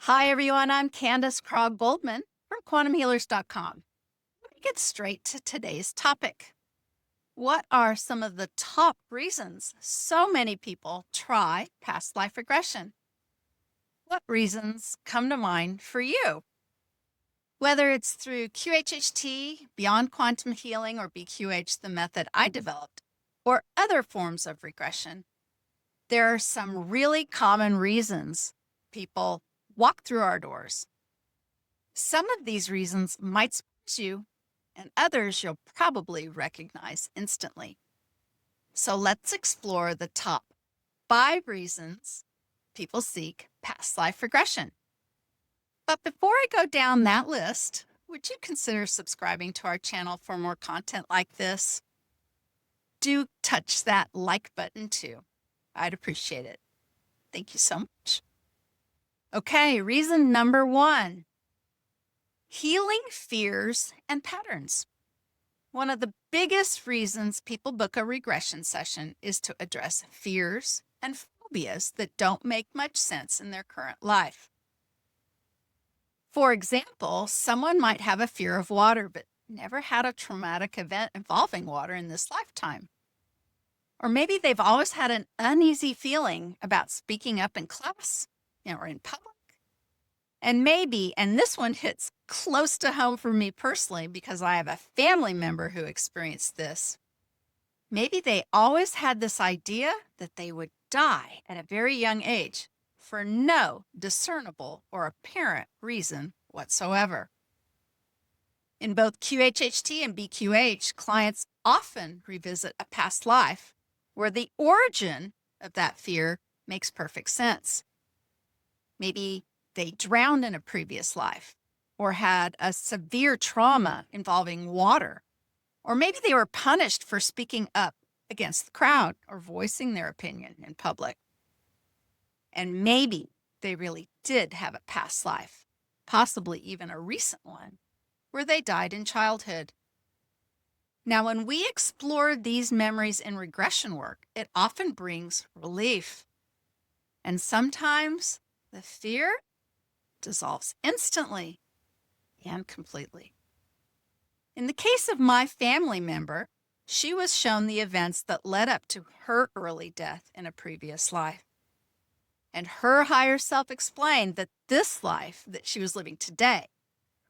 Hi, everyone. I'm Candace Craw-Goldman from quantumhealers.com. Let me get straight to today's topic. What are some of the top reasons so many people try past life regression? What reasons come to mind for you? Whether it's through QHHT, Beyond Quantum Healing, or BQH, the method I developed, or other forms of regression, there are some really common reasons people walk through our doors. Some of these reasons might surprise you, and others you'll probably recognize instantly. So let's explore the top 5 reasons people seek past life regression. But before I go down that list, would you consider subscribing to our channel for more content like this? Do touch that like button too. I'd appreciate it. Thank you so much. Okay, reason number 1. Healing fears and patterns. One of the biggest reasons people book a regression session is to address fears and phobias that don't make much sense in their current life. For example, someone might have a fear of water but never had a traumatic event involving water in this lifetime. Or maybe they've always had an uneasy feeling about speaking up in class or in public. And maybe, and this one hits close to home for me personally because I have a family member who experienced this. Maybe they always had this idea that they would die at a very young age for no discernible or apparent reason whatsoever. In both QHHT and BQH, clients often revisit a past life where the origin of that fear makes perfect sense. Maybe they drowned in a previous life, or had a severe trauma involving water, or maybe they were punished for speaking up against the crowd or voicing their opinion in public. And maybe they really did have a past life, possibly even a recent one, where they died in childhood. Now, when we explore these memories in regression work, it often brings relief. And sometimes the fear dissolves instantly and completely. In the case of my family member, she was shown the events that led up to her early death in a previous life. And her higher self explained that this life that she was living today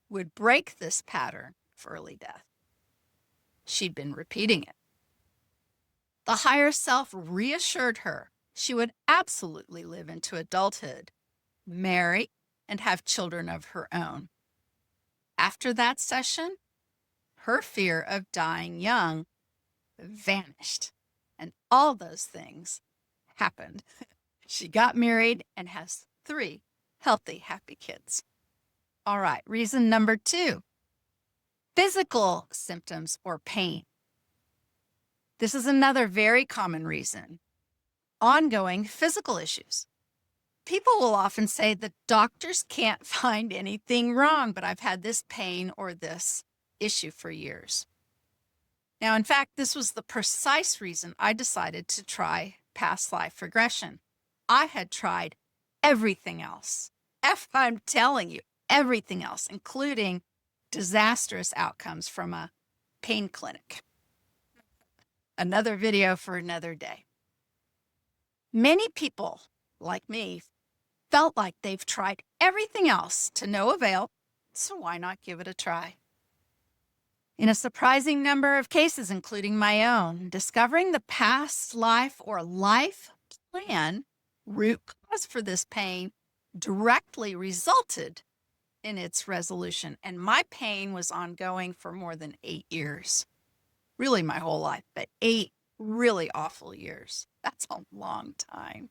would break this pattern of early death. She'd been repeating it. The higher self reassured her she would absolutely live into adulthood, marry, and have children of her own. After that session, her fear of dying young vanished, and all those things happened. She got married and has 3 healthy, happy kids. All right, reason number 2, physical symptoms or pain. This is another very common reason, ongoing physical issues. People will often say the doctors can't find anything wrong, but I've had this pain or this issue for years. Now, in fact, this was the precise reason I decided to try past life regression. I had tried everything else. I'm telling you, everything else, including disastrous outcomes from a pain clinic. Another video for another day. Many people, like me, felt like they've tried everything else to no avail, so why not give it a try? In a surprising number of cases, including my own, discovering the past life or life plan root cause for this pain directly resulted in its resolution, and my pain was ongoing for more than 8 years. Really my whole life, but 8 really awful years. That's a long time.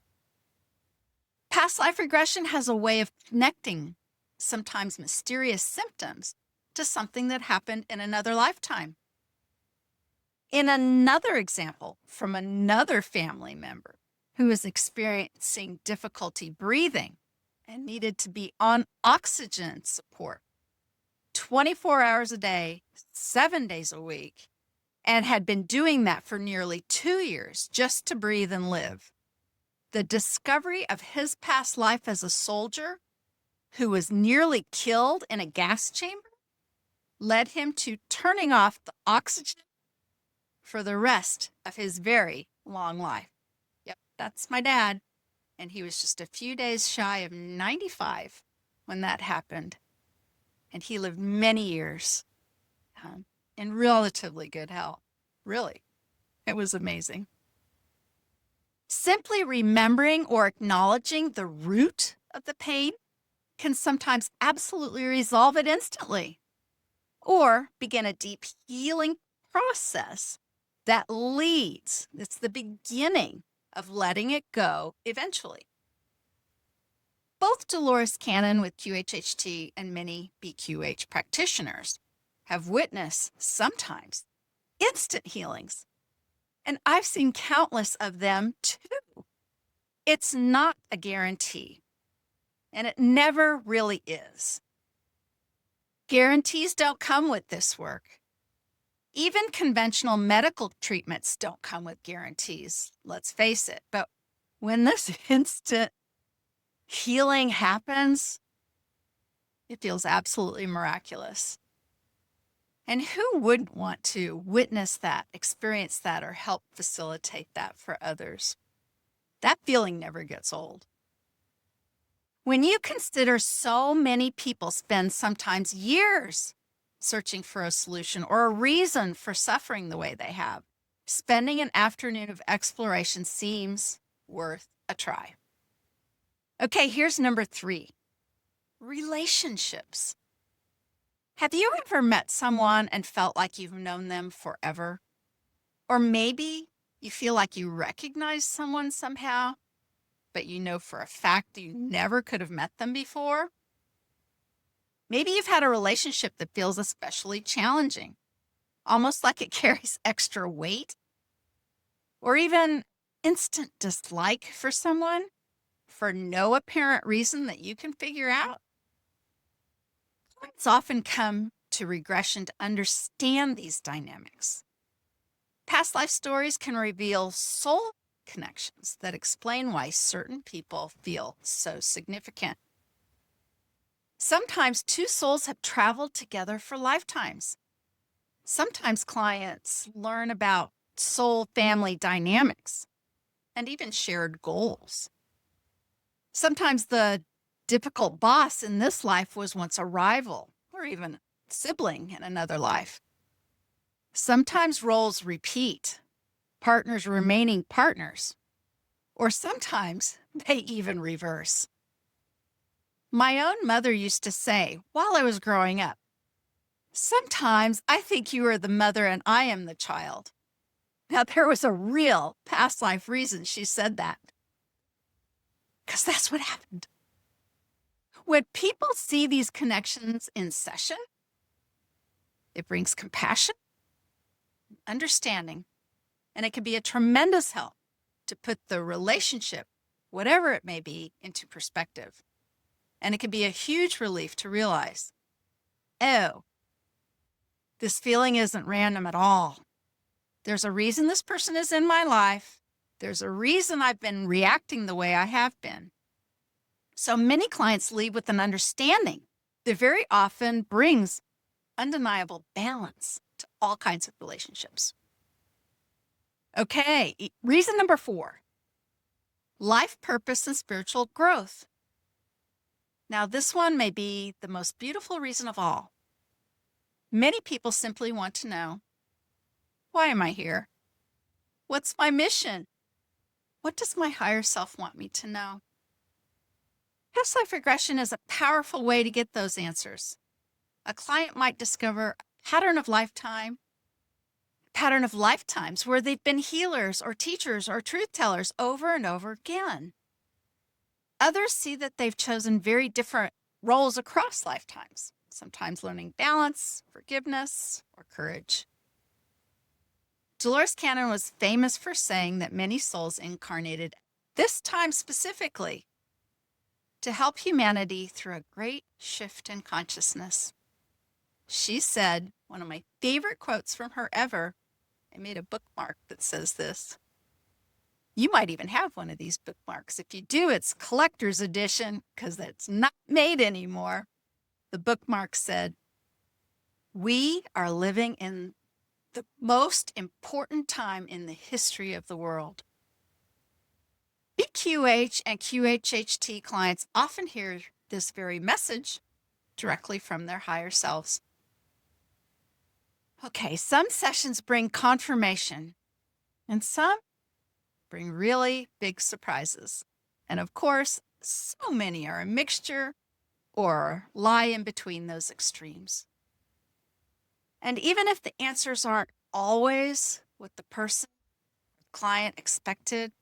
Past life regression has a way of connecting sometimes mysterious symptoms to something that happened in another lifetime. In another example from another family member who was experiencing difficulty breathing and needed to be on oxygen support 24 hours a day, 7 days a week, and had been doing that for nearly 2 years just to breathe and live. The discovery of his past life as a soldier who was nearly killed in a gas chamber, led him to turning off the oxygen for the rest of his very long life. Yep, that's my dad. And he was just a few days shy of 95 when that happened. And he lived many years in relatively good health. Really, it was amazing. Simply remembering or acknowledging the root of the pain can sometimes absolutely resolve it instantly, or begin a deep healing process that leads, it's the beginning of letting it go eventually. Both Dolores Cannon with QHHT and many BQH practitioners have witnessed sometimes instant healings, and I've seen countless of them too. It's not a guarantee, and it never really is. Guarantees don't come with this work. Even conventional medical treatments don't come with guarantees, let's face it. But when this instant healing happens, it feels absolutely miraculous. And who wouldn't want to witness that, experience that, or help facilitate that for others? That feeling never gets old. When you consider so many people spend sometimes years searching for a solution or a reason for suffering the way they have, spending an afternoon of exploration seems worth a try. Okay, here's number 3, relationships. Have you ever met someone and felt like you've known them forever? Or maybe you feel like you recognize someone somehow, but you know for a fact you never could have met them before? Maybe you've had a relationship that feels especially challenging, almost like it carries extra weight, or even instant dislike for someone for no apparent reason that you can figure out. Clients often come to regression to understand these dynamics. Past life stories can reveal soul connections that explain why certain people feel so significant. Sometimes 2 souls have traveled together for lifetimes. Sometimes clients learn about soul family dynamics and even shared goals. Sometimes the difficult boss in this life was once a rival or even a sibling in another life. Sometimes roles repeat, partners remaining partners, or sometimes they even reverse. My own mother used to say while I was growing up, "Sometimes I think you are the mother and I am the child." Now, there was a real past life reason she said that, because that's what happened. When people see these connections in session, it brings compassion, understanding, and it can be a tremendous help to put the relationship, whatever it may be, into perspective. And it can be a huge relief to realize, oh, this feeling isn't random at all. There's a reason this person is in my life. There's a reason I've been reacting the way I have been. So many clients leave with an understanding that very often brings undeniable balance to all kinds of relationships. Okay, reason number 4, life purpose and spiritual growth. Now, this one may be the most beautiful reason of all. Many people simply want to know, why am I here? What's my mission? What does my higher self want me to know? Past life regression is a powerful way to get those answers. A client might discover a pattern of lifetimes where they've been healers or teachers or truth tellers over and over again. Others see that they've chosen very different roles across lifetimes, sometimes learning balance, forgiveness, or courage. Dolores Cannon was famous for saying that many souls incarnated this time specifically to help humanity through a great shift in consciousness. She said, one of my favorite quotes from her ever, I made a bookmark that says this: You might even have one of these bookmarks. If you do, it's collector's edition because it's not made anymore. The bookmark said, "We are living in the most important time in the history of the world." BQH and QHHT clients often hear this very message directly from their higher selves. Okay, some sessions bring confirmation, and some bring really big surprises. And of course, so many are a mixture or lie in between those extremes. And even if the answers aren't always what the person, client expected,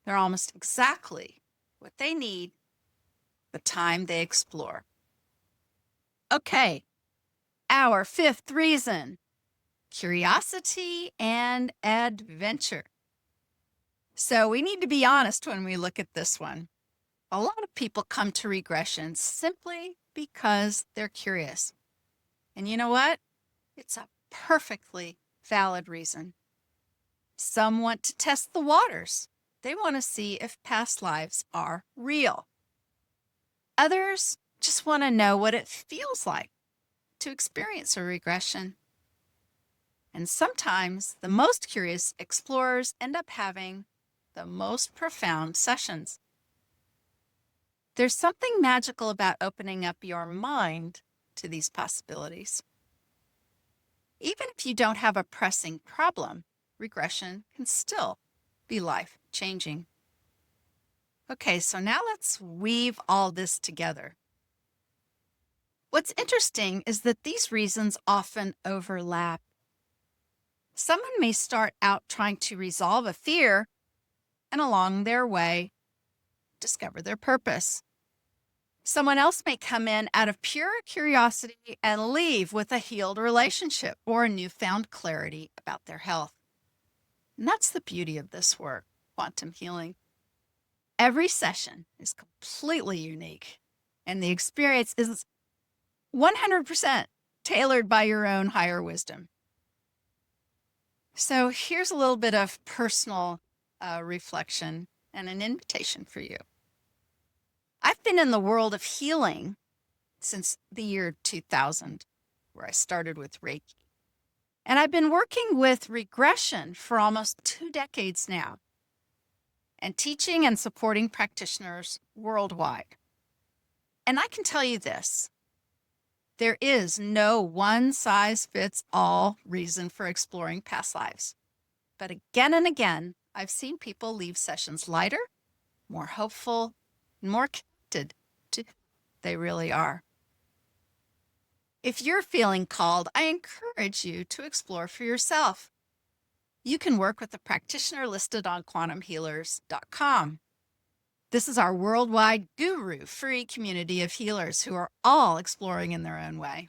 they're almost exactly what they need the time they explore. Okay, our fifth reason, curiosity and adventure. So we need to be honest when we look at this one. A lot of people come to regression simply because they're curious. And you know what? It's a perfectly valid reason. Some want to test the waters. They want to see if past lives are real. Others just want to know what it feels like to experience a regression. And sometimes the most curious explorers end up having the most profound sessions. There's something magical about opening up your mind to these possibilities. Even if you don't have a pressing problem, regression can still be life-changing. Okay, so now let's weave all this together. What's interesting is that these reasons often overlap. Someone may start out trying to resolve a fear and along their way, discover their purpose. Someone else may come in out of pure curiosity and leave with a healed relationship or a newfound clarity about their health. And that's the beauty of this work, quantum healing. Every session is completely unique, and the experience is 100% tailored by your own higher wisdom. So here's a little bit of personal reflection and an invitation for you. I've been in the world of healing since the year 2000, where I started with Reiki. And I've been working with regression for almost 2 decades now, and teaching and supporting practitioners worldwide. And I can tell you this, there is no one-size-fits-all reason for exploring past lives. But again and again, I've seen people leave sessions lighter, more hopeful, and more connected to who they really are. If you're feeling called, I encourage you to explore for yourself. You can work with a practitioner listed on quantumhealers.com. This is our worldwide guru-free community of healers who are all exploring in their own way.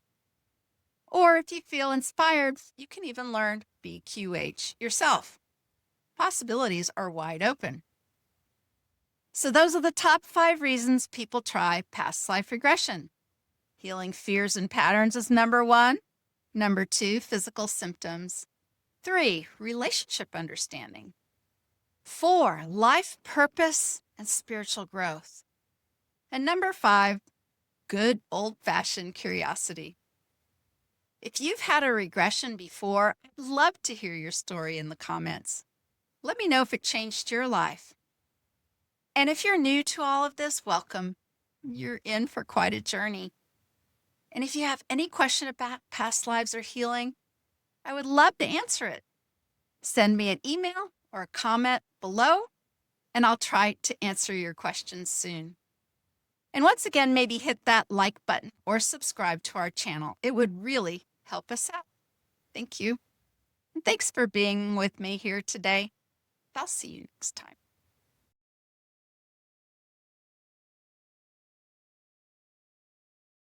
Or if you feel inspired, you can even learn BQH yourself. Possibilities are wide open. So those are the top 5 reasons people try past life regression. Healing fears and patterns is number 1. Number 2, physical symptoms. 3, relationship understanding. 4, life purpose and spiritual growth. And number 5, good old-fashioned curiosity. If you've had a regression before, I'd love to hear your story in the comments. Let me know if it changed your life. And if you're new to all of this, welcome. You're in for quite a journey. And if you have any question about past lives or healing, I would love to answer it. Send me an email or a comment below, and I'll try to answer your questions soon. And once again, maybe hit that like button or subscribe to our channel. It would really help us out. Thank you. And thanks for being with me here today. I'll see you next time.